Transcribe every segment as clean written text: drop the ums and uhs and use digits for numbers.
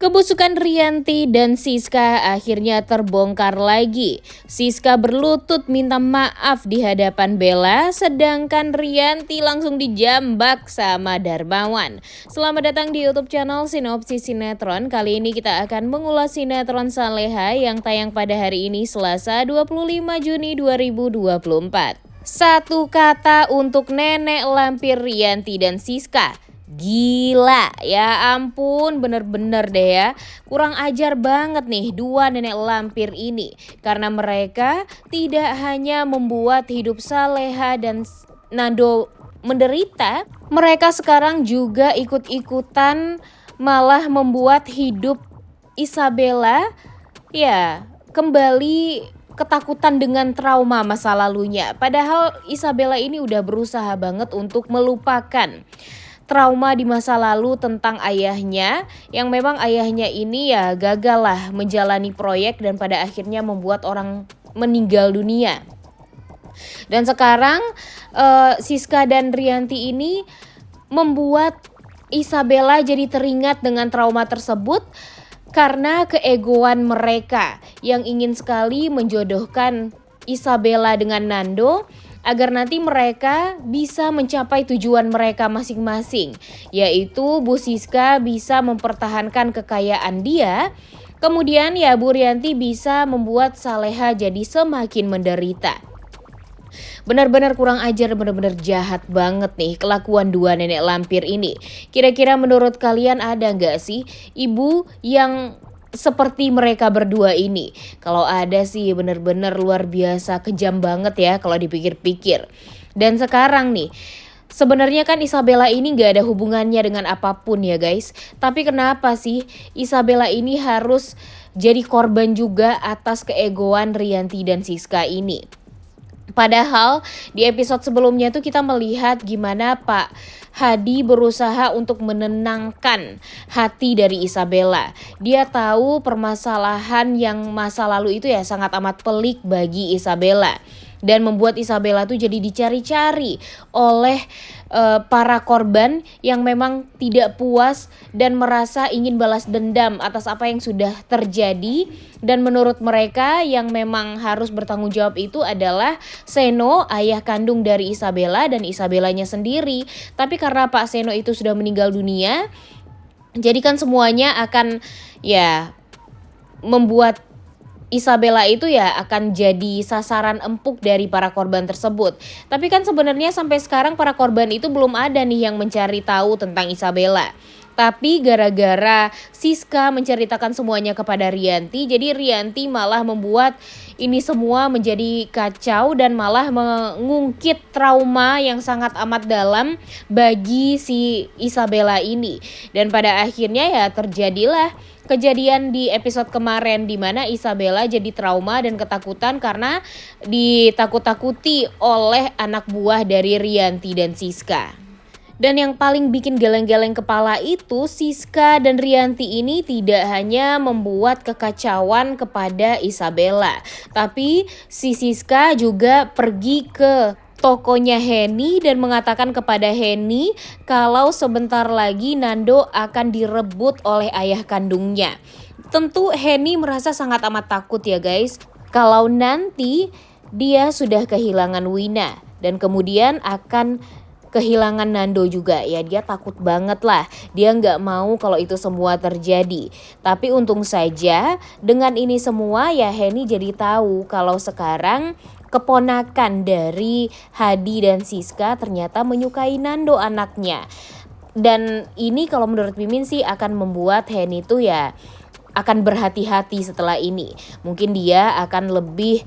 Kebusukan Rianti dan Siska akhirnya terbongkar lagi. Siska berlutut minta maaf di hadapan Bella, sedangkan Rianti langsung dijambak sama Darmawan. Selamat datang di YouTube channel Sinopsis Sinetron. Kali ini kita akan mengulas sinetron Saleha yang tayang pada hari ini Selasa 25 Juni 2024. Satu kata untuk nenek lampir Rianti dan Siska. Gila, ya ampun, bener-bener deh ya. Kurang ajar banget nih dua nenek lampir ini. Karena mereka tidak hanya membuat hidup Saleha dan Nando menderita, mereka sekarang juga ikut-ikutan malah membuat hidup Isabella ya kembali ketakutan dengan trauma masa lalunya. Padahal Isabella ini udah berusaha banget untuk melupakan trauma di masa lalu tentang ayahnya, yang memang ayahnya ini ya gagal lah menjalani proyek dan pada akhirnya membuat orang meninggal dunia. Dan sekarang Siska dan Rianti ini membuat Isabella jadi teringat dengan trauma tersebut karena keegoan mereka yang ingin sekali menjodohkan Isabella dengan Nando agar nanti mereka bisa mencapai tujuan mereka masing-masing, yaitu Bu Siska bisa mempertahankan kekayaan dia, kemudian ya Bu Rianti bisa membuat Saleha jadi semakin menderita. Benar-benar kurang ajar, benar-benar jahat banget nih kelakuan dua nenek lampir ini. Kira-kira menurut kalian ada nggak sih ibu yang seperti mereka berdua ini? Kalau ada sih benar-benar luar biasa kejam banget ya kalau dipikir-pikir. Dan sekarang nih, sebenarnya kan Isabella ini gak ada hubungannya dengan apapun ya guys. Tapi kenapa sih Isabella ini harus jadi korban juga atas keegoan Rianti dan Siska ini? Padahal di episode sebelumnya tuh kita melihat gimana Pak Hadi berusaha untuk menenangkan hati dari Isabella. Dia tahu permasalahan yang masa lalu itu ya sangat amat pelik bagi Isabella. Dan membuat Isabella tuh jadi dicari-cari oleh para korban yang memang tidak puas dan merasa ingin balas dendam atas apa yang sudah terjadi. Dan menurut mereka yang memang harus bertanggung jawab itu adalah Seno, ayah kandung dari Isabella dan Isabellanya sendiri. Tapi karena Pak Seno itu sudah meninggal dunia, jadi kan semuanya akan ya membuat Isabella itu ya akan jadi sasaran empuk dari para korban tersebut. Tapi kan sebenarnya sampai sekarang para korban itu belum ada nih yang mencari tahu tentang Isabella. Tapi gara-gara Siska menceritakan semuanya kepada Rianti, jadi Rianti malah membuat ini semua menjadi kacau dan malah mengungkit trauma yang sangat amat dalam bagi si Isabella ini. Dan pada akhirnya ya terjadilah kejadian di episode kemarin di mana Isabella jadi trauma dan ketakutan karena ditakut-takuti oleh anak buah dari Rianti dan Siska. Dan yang paling bikin geleng-geleng kepala itu Siska dan Rianti ini tidak hanya membuat kekacauan kepada Isabella, tapi si Siska juga pergi ke tokonya Henny dan mengatakan kepada Henny kalau sebentar lagi Nando akan direbut oleh ayah kandungnya. Tentu Henny merasa sangat amat takut ya guys, kalau nanti dia sudah kehilangan Wina dan kemudian akan kehilangan Nando juga ya, dia takut banget lah. Dia nggak mau kalau itu semua terjadi. Tapi untung saja dengan ini semua ya Henny jadi tahu kalau sekarang keponakan dari Hadi dan Siska ternyata menyukai Nando anaknya. Dan ini kalau menurut Mimin sih akan membuat Henny tuh ya akan berhati-hati setelah ini. Mungkin dia akan lebih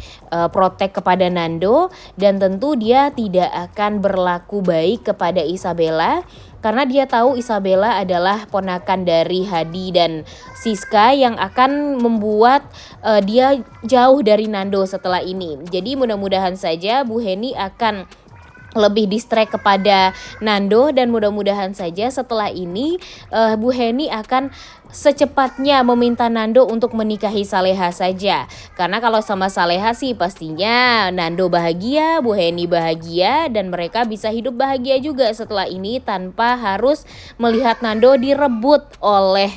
protek kepada Nando dan tentu dia tidak akan berlaku baik kepada Isabella karena dia tahu Isabella adalah ponakan dari Hadi dan Siska yang akan membuat dia jauh dari Nando setelah ini. Jadi mudah-mudahan saja Bu Henny akan lebih distract kepada Nando, dan mudah-mudahan saja setelah ini Bu Heni akan secepatnya meminta Nando untuk menikahi Saleha saja. Karena kalau sama Saleha sih pastinya Nando bahagia, Bu Heni bahagia, dan mereka bisa hidup bahagia juga setelah ini tanpa harus melihat Nando direbut oleh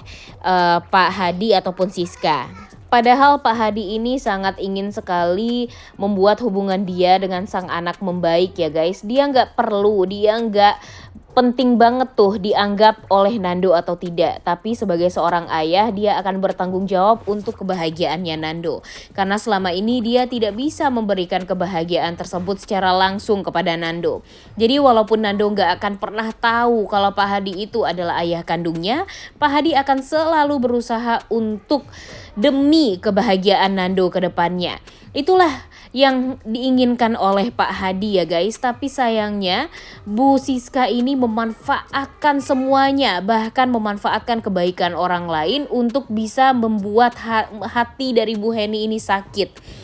Pak Hadi ataupun Siska. Padahal Pak Hadi ini sangat ingin sekali membuat hubungan dia dengan sang anak membaik ya guys. Dia nggak penting banget tuh dianggap oleh Nando atau tidak. Tapi sebagai seorang ayah, dia akan bertanggung jawab untuk kebahagiaannya Nando. Karena selama ini dia tidak bisa memberikan kebahagiaan tersebut secara langsung kepada Nando. Jadi walaupun Nando nggak akan pernah tahu kalau Pak Hadi itu adalah ayah kandungnya, Pak Hadi akan selalu berusaha untuk demi kebahagiaan Nando ke depannya. Itulah yang diinginkan oleh Pak Hadi ya guys. Tapi sayangnya Bu Siska ini memanfaatkan semuanya, bahkan memanfaatkan kebaikan orang lain untuk bisa membuat hati dari Bu Heni ini sakit.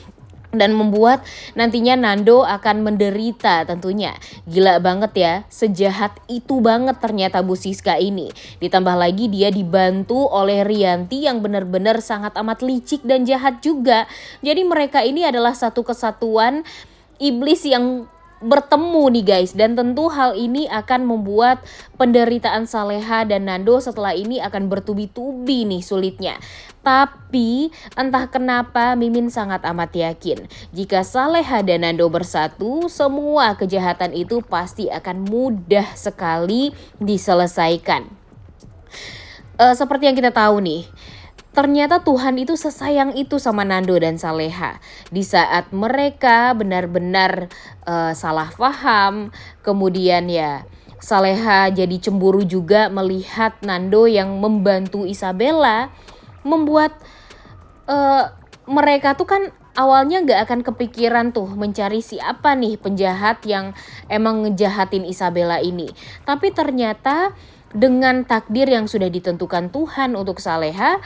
Dan membuat nantinya Nando akan menderita tentunya. Gila banget ya, sejahat itu banget ternyata Bu Siska ini. Ditambah lagi dia dibantu oleh Rianti yang benar-benar sangat amat licik dan jahat juga. Jadi mereka ini adalah satu kesatuan iblis yang bertemu nih guys, dan tentu hal ini akan membuat penderitaan Saleha dan Nando setelah ini akan bertubi-tubi nih sulitnya. Tapi entah kenapa Mimin sangat amat yakin jika Saleha dan Nando bersatu, semua kejahatan itu pasti akan mudah sekali diselesaikan. Seperti yang kita tahu nih, ternyata Tuhan itu sesayang itu sama Nando dan Saleha. Di saat mereka benar-benar salah paham, kemudian ya Saleha jadi cemburu juga melihat Nando yang membantu Isabella, membuat mereka tuh kan awalnya gak akan kepikiran tuh mencari siapa nih penjahat yang emang ngejahatin Isabella ini. Tapi ternyata dengan takdir yang sudah ditentukan Tuhan untuk Saleha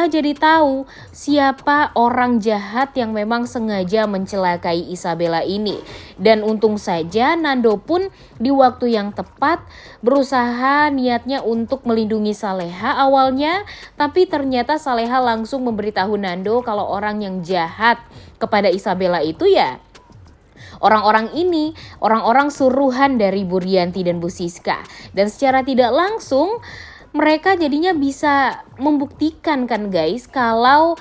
jadi tahu siapa orang jahat yang memang sengaja mencelakai Isabella ini. Dan untung saja Nando pun di waktu yang tepat berusaha niatnya untuk melindungi Saleha awalnya. Tapi ternyata Saleha langsung memberitahu Nando kalau orang yang jahat kepada Isabella itu ya orang-orang ini, orang-orang suruhan dari Bu Rianti dan Bu Siska. Dan secara tidak langsung mereka jadinya bisa membuktikan kan guys kalau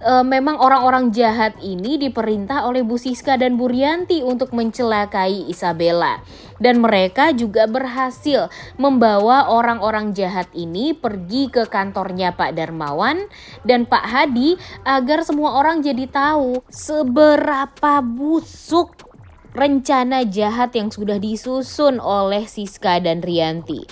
memang orang-orang jahat ini diperintah oleh Bu Siska dan Bu Rianti untuk mencelakai Isabella. Dan mereka juga berhasil membawa orang-orang jahat ini pergi ke kantornya Pak Darmawan dan Pak Hadi agar semua orang jadi tahu seberapa busuk rencana jahat yang sudah disusun oleh Siska dan Rianti.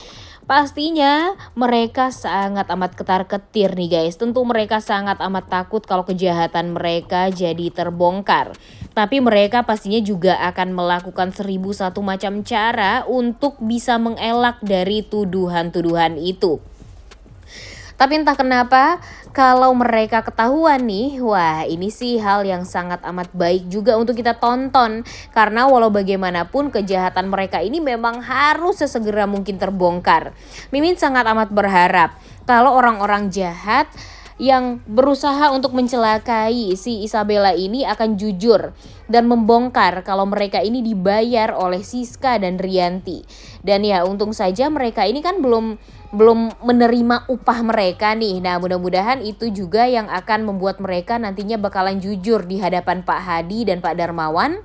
Pastinya mereka sangat amat ketar-ketir nih guys. Tentu mereka sangat amat takut kalau kejahatan mereka jadi terbongkar. Tapi mereka pastinya juga akan melakukan 1001 macam cara untuk bisa mengelak dari tuduhan-tuduhan itu. Tapi entah kenapa kalau mereka ketahuan nih, wah ini sih hal yang sangat amat baik juga untuk kita tonton. Karena walau bagaimanapun kejahatan mereka ini memang harus sesegera mungkin terbongkar. Mimin sangat amat berharap kalau orang-orang jahat yang berusaha untuk mencelakai si Isabella ini akan jujur dan membongkar kalau mereka ini dibayar oleh Siska dan Rianti. Dan ya untung saja mereka ini kan belum menerima upah mereka nih. Nah mudah-mudahan itu juga yang akan membuat mereka nantinya bakalan jujur di hadapan Pak Hadi dan Pak Darmawan.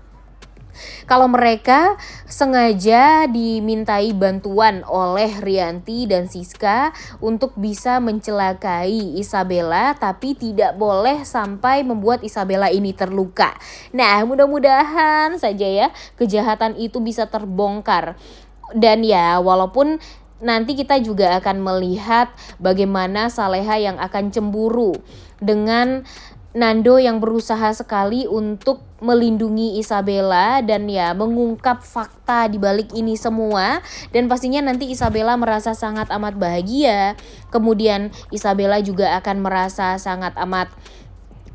Kalau mereka sengaja dimintai bantuan oleh Rianti dan Siska untuk bisa mencelakai Isabella, tapi tidak boleh sampai membuat Isabella ini terluka. Nah mudah-mudahan saja ya kejahatan itu bisa terbongkar. Dan ya walaupun nanti kita juga akan melihat bagaimana Saleha yang akan cemburu dengan Nando yang berusaha sekali untuk melindungi Isabella dan ya mengungkap fakta di balik ini semua. Dan pastinya nanti Isabella merasa sangat amat bahagia. Kemudian Isabella juga akan merasa sangat amat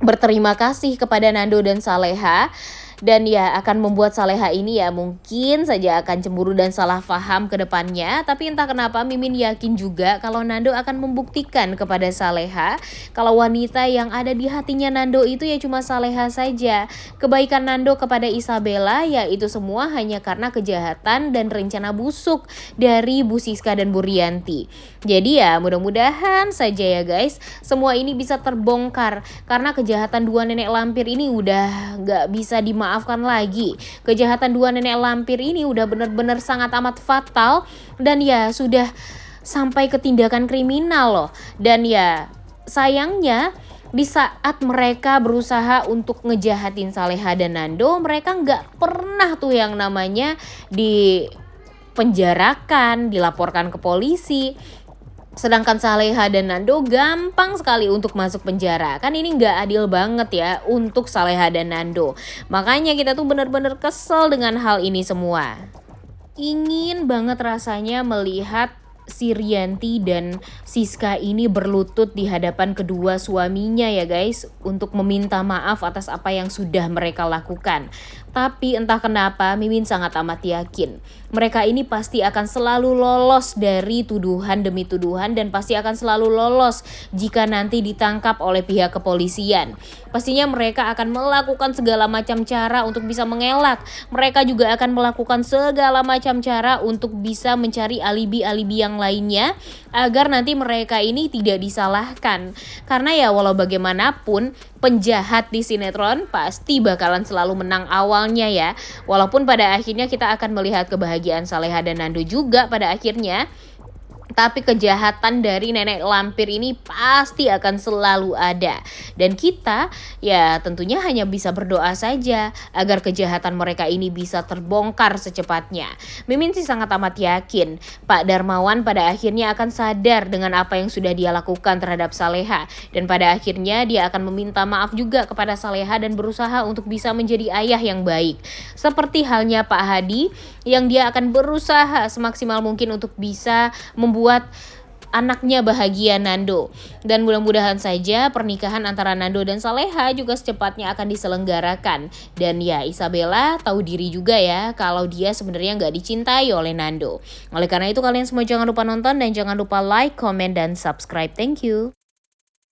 berterima kasih kepada Nando dan Saleha. Dan ya akan membuat Saleha ini ya mungkin saja akan cemburu dan salah paham ke depannya. Tapi entah kenapa Mimin yakin juga kalau Nando akan membuktikan kepada Saleha kalau wanita yang ada di hatinya Nando itu ya cuma Saleha saja. Kebaikan Nando kepada Isabella ya itu semua hanya karena kejahatan dan rencana busuk dari Bu Siska dan Bu Rianti. Jadi ya mudah-mudahan saja ya guys semua ini bisa terbongkar karena kejahatan dua nenek lampir ini udah gak bisa dimaafkan lagi. Kejahatan dua nenek lampir ini udah benar-benar sangat amat fatal dan ya sudah sampai ke tindakan kriminal loh. Dan ya sayangnya di saat mereka berusaha untuk ngejahatin Saleha dan Nando, mereka nggak pernah tuh yang namanya dipenjarakan, dilaporkan ke polisi. Sedangkan Saleha dan Nando gampang sekali untuk masuk penjara. Kan ini nggak adil banget ya untuk Saleha dan Nando. Makanya kita tuh bener-bener kesel dengan hal ini semua. Ingin banget rasanya melihat si Rianti dan Siska ini berlutut di hadapan kedua suaminya ya guys untuk meminta maaf atas apa yang sudah mereka lakukan. Tapi entah kenapa Mimin sangat amat yakin mereka ini pasti akan selalu lolos dari tuduhan demi tuduhan dan pasti akan selalu lolos jika nanti ditangkap oleh pihak kepolisian. Pastinya mereka akan melakukan segala macam cara untuk bisa mengelak. Mereka juga akan melakukan segala macam cara untuk bisa mencari alibi-alibi yang lainnya agar nanti mereka ini tidak disalahkan. Karena ya walau bagaimanapun penjahat di sinetron pasti bakalan selalu menang awalnya ya. Walaupun pada akhirnya kita akan melihat kebahagiaan Saleha dan Nando juga pada akhirnya. Tapi kejahatan dari nenek lampir ini pasti akan selalu ada. Dan kita ya tentunya hanya bisa berdoa saja agar kejahatan mereka ini bisa terbongkar secepatnya. Mimin sih sangat amat yakin Pak Darmawan pada akhirnya akan sadar dengan apa yang sudah dia lakukan terhadap Saleha. Dan pada akhirnya dia akan meminta maaf juga kepada Saleha dan berusaha untuk bisa menjadi ayah yang baik. Seperti halnya Pak Hadi yang dia akan berusaha semaksimal mungkin untuk bisa membuat anaknya bahagia Nando. Dan mudah-mudahan saja pernikahan antara Nando dan Saleha juga secepatnya akan diselenggarakan. Dan ya Isabella tahu diri juga ya kalau dia sebenarnya nggak dicintai oleh Nando. Oleh karena itu kalian semua jangan lupa nonton dan jangan lupa like, comment, dan subscribe. Thank you.